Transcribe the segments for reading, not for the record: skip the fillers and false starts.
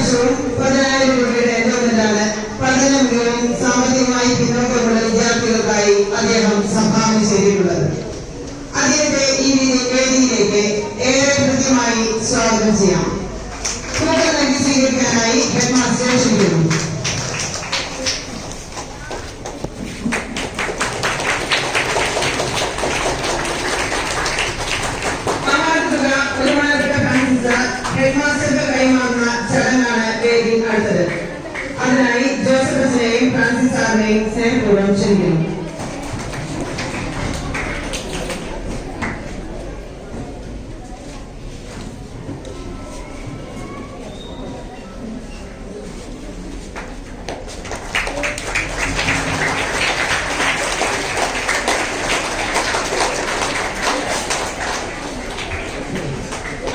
വർഷവും 10,000 രൂപയുടെ എൻഡോമെന്റാണ് പഠന മികവും സാമ്പത്തികമായി പിന്നോക്കമുള്ള വിദ്യാർത്ഥികൾക്കായി അദ്ദേഹം സംഭാവന ചെയ്തിട്ടുള്ളത്. അദ്ദേഹത്തെ ഈ വേദിയിലേക്ക് ഏറെ കൃത്യമായി സ്വാഗതം ചെയ്യാം. കൂട്ടം നൽകി സ്വീകരിക്കാനായി ഹെഡ് മാസ്റ്റർ ക്ഷണിക്കുന്നു. ഹെഡ് മാസ്റ്റർക്ക് കൈമാറുന്ന ചടങ്ങാണ് വേദി അടുത്തത്. അതിനായി ജോസഫ് അച്ഛനെയും ഫ്രാൻസിസ് സാറിനെയും സ്നേഹപൂർവ്വം ക്ഷണിക്കുന്നു.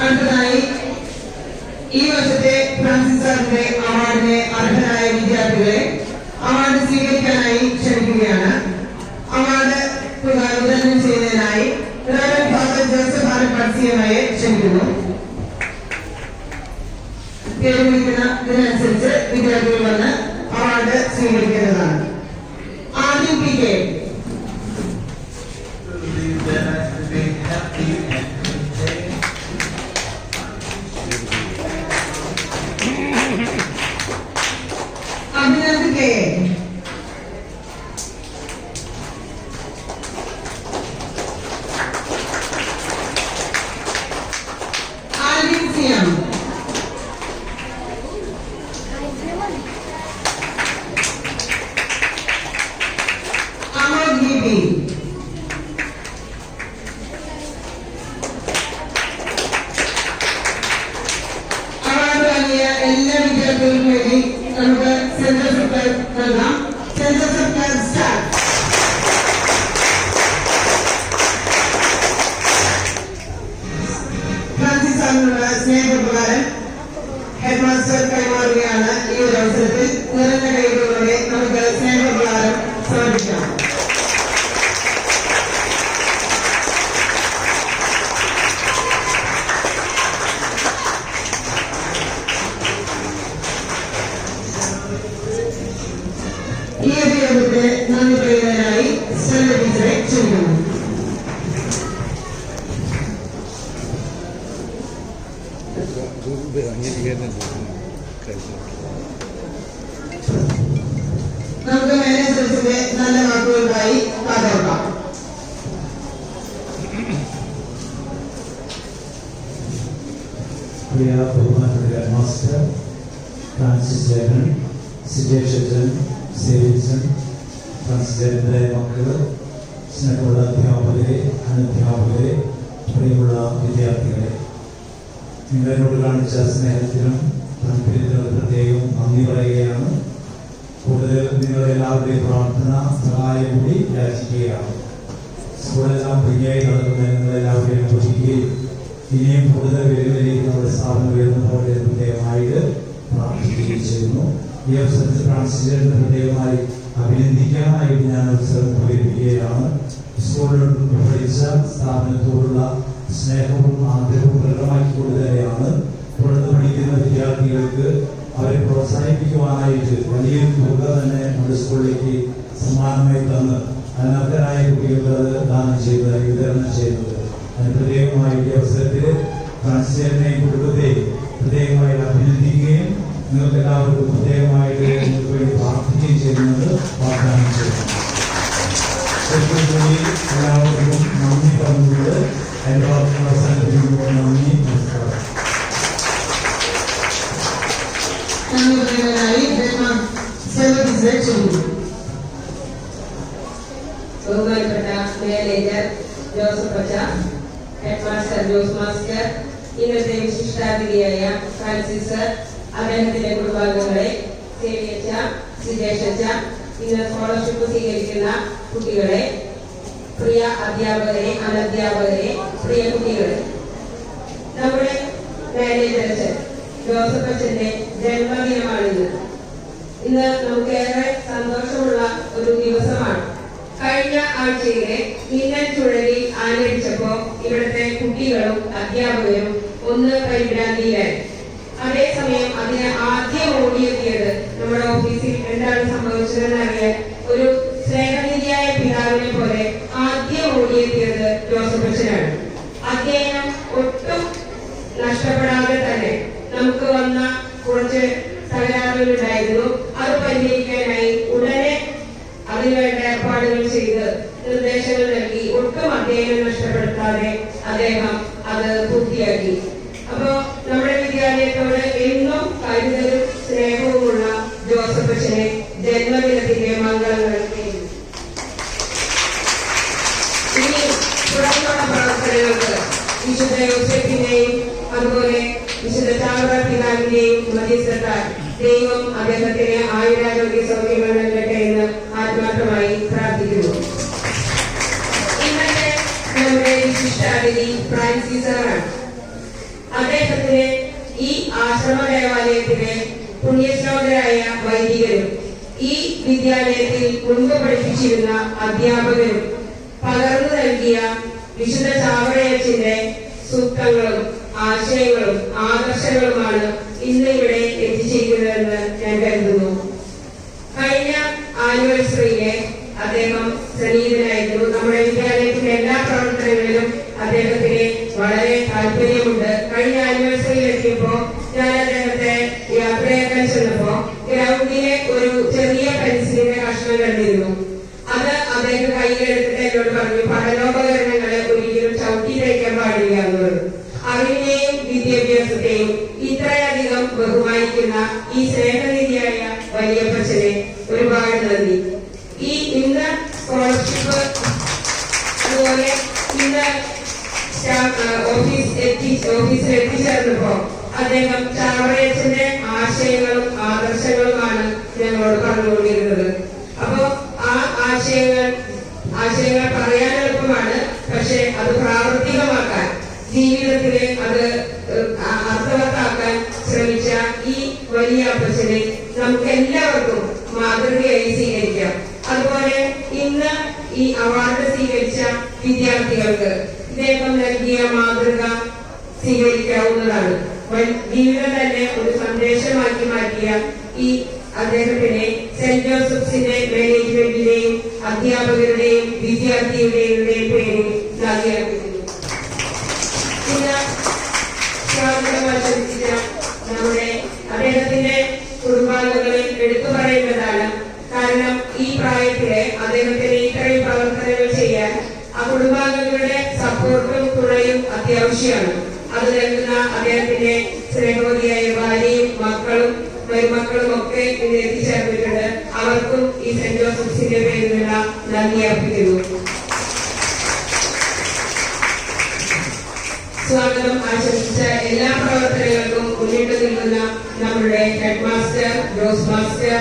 അടുത്തതായി ഈ വർഷത്തെ ഫ്രാൻസിസ് സാറിന്റെ അവാർഡിന് അർഹരായ വിദ്യാർത്ഥികളെ അവാർഡ് സ്വീകരിക്കാനായി ക്ഷണിക്കുകയാണ്. അവാർഡ് വിതരണം ചെയ്യുന്നതിനായി റവറൻഡ് ഫാദർ ജോസഫ് ആർ പട്സിയമ്മയെ ക്ഷണിക്കുന്നു. പേര് വിളിക്കുന്നതിനനുസരിച്ച് വിദ്യാർത്ഥികൾ വന്ന് അവാർഡ് സ്വീകരിക്കുന്നതാണ്. ആദ്യം P K Abhinand K Alvin C M Amod B P award വാങ്ങിയ എല്ലാ വിദ്യാർത്ഥികൾക്കും വേണ്ടി നമുക്ക് സെൻട്രൽ സർക്കാർ നൽകാം. സെൻട്രൽ സർക്കാർ സ്റ്റാർട്ട്. ഫ്രാൻസിസ് സാറിനുള്ള സ്നേഹപ്രകാരം ഹെഡ് മാസ്റ്റർ കൈമാറുകയാണ്. ഈ ഒരു അവസരത്തിൽ നിറഞ്ഞ കൈകളോടെ നമുക്ക് സ്നേഹപ്രകാരം സമർപ്പിക്കാം. ഈ അഭിയോഗത്തെ നന്ദി പറയുന്നതിനായി സ്റ്റെല്ല ടീച്ചറെ ക്ഷണിക്കുന്നു. നമുക്ക് മാനേജേഴ്സിന്റെ നല്ല വാക്കുകൾക്കായി കാതോർക്കാം. പ്രിയ ബഹുമാനപ്പെട്ട മാസ്റ്റർ ഫ്രാൻസിസ് ലേഖൻ, സിജേഷൻ, സേവിച്ചൻ, ഫ്രാൻസിന്റെ മക്കള്, സ്നേഹമുള്ള അധ്യാപകരെ, അനധ്യാപകരെ, പ്രിയമുള്ള വിദ്യാർത്ഥികളെ, നിങ്ങളോട് കാണിച്ച സ്നേഹത്തിനും താല്പര്യത്തിനും പ്രത്യേകം നന്ദി പറയുകയാണ്. കൂടുതൽ നിങ്ങളെല്ലാവരുടെയും പ്രാർത്ഥന സഹായം കൂടി യാചിക്കുകയാണ്. സ്കൂളെല്ലാം ഭംഗിയായി നടക്കുന്നതിന് നിങ്ങളെല്ലാവരെയും പ്രതീക്ഷിക്കുകയും ഇനിയും കൂടുതൽ വിലയിലേക്ക് നമ്മുടെ സ്ഥാപനം ഉയർന്നതോടെ പ്രത്യേകമായിട്ട് പ്രാർത്ഥിക്കുകയും ചെയ്യുന്നു. ഈ അവസരത്തിൽ ഫ്രാൻസിസിനെ പ്രത്യേകമായി അഭിനന്ദിക്കാനായിട്ട് ഞാൻ അവസരം പ്രകടിപ്പിക്കുകയാണ്. സ്കൂളിൽ പഠിച്ച സ്ഥാപനത്തോടുള്ള സ്നേഹവും ആഗ്രഹവും പ്രകടമാക്കി കൊടുക്കുകയാണ്. തുടർന്ന് പഠിക്കുന്ന വിദ്യാർത്ഥികൾക്ക് അവരെ പ്രോത്സാഹിപ്പിക്കുവാനായിട്ട് വലിയ തുക തന്നെ നമ്മുടെ സ്കൂളിലേക്ക് സമ്മാനമായി തന്ന് അനർഹരായ കുട്ടികൾക്ക് അത് ദാനം ചെയ്തത്, വിതരണം ചെയ്തത്. അതിന് പ്രത്യേകമായി ഈ അവസരത്തിൽ ഫ്രാൻസിസിനെയും കുടുംബത്തെയും പ്രത്യേകമായി അഭിനന്ദിക്കുകയും നിങ്ങൾക്ക് എല്ലാവർക്കും പ്രത്യേകമായിട്ട് നിങ്ങൾക്ക് വേണ്ടി പ്രാർത്ഥിക്കുകയും ചെയ്യുന്നത് വാഗ്ദാനം ചെയ്യുന്നു. എല്ലാവർക്കും നന്ദി പറഞ്ഞുകൊണ്ട് എൻ്റെ വാർത്തകൾ അവസാനിപ്പിക്കുമ്പോൾ നന്ദി, നമസ്കാരം. ബഹുമാനപ്പെട്ട മാനേജർ ജോസഫ് അച്ഛ, ഹെഡ് മാസ്റ്റർ ജോസ് മാസ്റ്റർ, ഇന്നത്തെ വിശിഷ്ടാതിഥിയായ ഫ്രാൻസിസ്, അദ്ദേഹത്തിന്റെ കുടുംബാംഗങ്ങളെ, സേവിയച്ച, സിജേഷച്ച, ഇന്ന് സ്കോളർഷിപ്പ് സ്വീകരിക്കുന്ന കുട്ടികളെ, പ്രിയ അധ്യാപകരെ, അനധ്യാപകരെ, പ്രിയ കുട്ടികളെ, നമ്മുടെ മാനേജർ അച്ഛൻ ജോസഫ് അച്ഛന്റെ ജന്മദിനമാണിന്ന്. ഇന്ന് നമുക്കേറെ സന്തോഷമുള്ള ഒരു ദിവസമാണ്. കഴിഞ്ഞ ആഴ്ചയിലെ മിന്നൽ ചുഴലി ആഞ്ഞടിച്ചപ്പോ ഇവിടുത്തെ കുട്ടികളും അധ്യാപകരും ഒന്ന് പരിഭ്രാന്തിയിലായി. അതേസമയം അതിന് കുറച്ച് തകരാറുകളുണ്ടായിരുന്നു. അത് പരിഹരിക്കാനായി ഉടനെ അതിനുവേണ്ട ഏർപ്പാടുകൾ ചെയ്ത് നിർദ്ദേശങ്ങൾ നൽകി ഒട്ടും അധ്യയനം നഷ്ടപ്പെടുത്താതെ അദ്ദേഹം അത് പൂർത്തിയാക്കി. അപ്പോ നമ്മുടെ വിദ്യാലയത്തോട് എന്നും കരുതലും സ്നേഹവുമുള്ള ജോസഫ് അച്ഛനെ ജന്മദിനത്തിന്റെ മംഗളങ്ങൾ നേരുന്നു. ഇനി തുടർന്നുള്ള പ്രവർത്തനങ്ങൾക്ക് വിശുദ്ധ യോസേഫിന്റെയും അതുപോലെ വിശുദ്ധ ചാവറ പിതാവിന്റെയും മധ്യസ്ഥത്താൽ ദൈവം അദ്ദേഹത്തിന് ആയുരാരോഗ്യ സൗഖ്യങ്ങൾ നൽകട്ടെ എന്ന് ആത്മാർത്ഥമായി പ്രാർത്ഥിക്കുന്നു. ഇന്നത്തെ നമ്മുടെ വിശിഷ്ടാതിഥി ഫ്രാൻസിസ് സാറാണ്. അദ്ദേഹത്തിന് ഈ ആശ്രമ ദേവാലയത്തിലെ പുണ്യശ്ലോകരായ വൈദികരും ഈ വിദ്യാലയത്തിൽ മുൻപ് പഠിപ്പിച്ചിരുന്ന അധ്യാപകരും പകർന്നു നൽകിയ വിശുദ്ധ ചാവറയച്ചന്റെ സൂക്തങ്ങളും ആശയങ്ങളും ആദർശങ്ങളുമാണ് ഇന്ന് ഇവിടെ എത്തിച്ചിരിക്കുന്നതെന്ന് ഞാൻ കരുതുന്നു. കഴിഞ്ഞ ആനിവേഴ്സറിയിലെ അദ്ദേഹം സന്നിഹിതനായിരുന്നു. നമ്മുടെ വിദ്യാലയത്തിന്റെ എല്ലാ പ്രവർത്തനങ്ങളിലും അദ്ദേഹത്തിന് വളരെ താല്പര്യമുണ്ട്. കഴിഞ്ഞ ആനിവേഴ്സറിയിൽ എത്തിയപ്പോ ഞാൻ അദ്ദേഹത്തെ യാത്രയാക്കാൻ ചെന്നപ്പോ ഗ്രൗണ്ടിലെ ഒരു ചെറിയ പെൻസിലിന്റെ കഷ്ണം കണ്ടിരുന്നു. അത് അദ്ദേഹം കയ്യിലെടുത്തിട്ട് എന്നോട് പറഞ്ഞു, പഠനോപകരണങ്ങളെ ഒരിക്കലും ചവിട്ടി തയ്ക്കാൻ പാടില്ല എന്നുള്ളത്. അറിവിനെയും വിദ്യാഭ്യാസത്തെയും ഇത്രയധികം ബഹുമാനിക്കുന്ന ഈ സ്നേഹനിധിയായ വലിയപ്പച്ചനെ ഒരുപാട് നന്ദി. ഈ ഇന്ന് സ്കോളർഷിപ്പ് അതുപോലെ ഇന്ന് ഓഫീസിൽ എത്തിച്ചേർന്നപ്പോ അദ്ദേഹം ചാവറയച്ചന്റെ ആശയങ്ങളും ആദർശങ്ങളുമാണ് ഞങ്ങളോട് പറഞ്ഞുകൊണ്ടിരുന്നത്. അപ്പോ ആ ആശയങ്ങൾ പറയാൻ എളുപ്പമാണ്, പക്ഷെ അത് പ്രാവർത്തികമാക്കാൻ ജീവിതത്തിലെ അത് അർത്ഥവത്താക്കാൻ ശ്രമിച്ച ഈ വലിയ അപ്പച്ചനെ നമുക്ക് എല്ലാവർക്കും മാതൃകയായി സ്വീകരിക്കാം. അതുപോലെ ഇന്ന് ഈ അവാർഡ് സ്വീകരിച്ച വിദ്യാർത്ഥികൾക്ക് ഇദ്ദേഹം നൽകിയ മാതൃക സ്വീകരിക്കാവുന്നതാണ്. ജീവിതം തന്നെ ഒരു സന്ദേശമാക്കി മാറ്റിയ ഈ അദ്ദേഹത്തിനെ സെന്റ് ജോസഫ്സിന്റെ മാനേജ്മെന്റിന്റെയും അധ്യാപകരുടെയും വിദ്യാർത്ഥികളുടെയും പേരിൽ നന്ദി അർപ്പിക്കുന്നു. ഇന്ന് സ്വാഗതം ആശംസിച്ച നമ്മുടെ അദ്ദേഹത്തിന്റെ കുടുംബാംഗങ്ങളെ എടുത്തു പറയേണ്ടതാണ്. കാരണം ഈ പ്രായത്തിലെ അദ്ദേഹത്തിന് ഇത്രയും പ്രവർത്തനങ്ങൾ ചെയ്യാൻ ആ കുടുംബാംഗങ്ങളുടെ സപ്പോർട്ടും തുണയും അത്യാവശ്യമാണ്. അത് നൽകുന്ന അദ്ദേഹത്തിന്റെ സ്നേഹവതിയായ ഭാര്യയും മക്കളും മരുമക്കളും ഒക്കെ ഇന്ന് എത്തിച്ചേർന്നിട്ടുണ്ട്. അവർക്കും ഈ സെന്റ് ജോസഫ്സിന്റെ പേരിലുള്ള നന്ദി അർപ്പിക്കുന്നു. സ്വാഗതം ആശംസിച്ച എല്ലാ പ്രവർത്തനങ്ങൾക്കും മുന്നിട്ട് നിൽക്കുന്ന നമ്മുടെ ഹെഡ് മാസ്റ്റർ, ജോസ് മാസ്റ്റർ,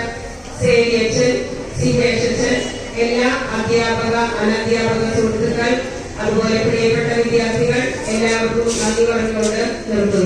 സേവിയച്ചൻ, സിഹേഷച്ചൻ, എല്ലാ അധ്യാപക അനധ്യാപക സുഹൃത്തുക്കൾ, അതുപോലെ പ്രിയപ്പെട്ട വിദ്യാർത്ഥികൾ എല്ലാവർക്കും നന്ദി പറഞ്ഞുകൊണ്ട് നിർത്തുന്നു.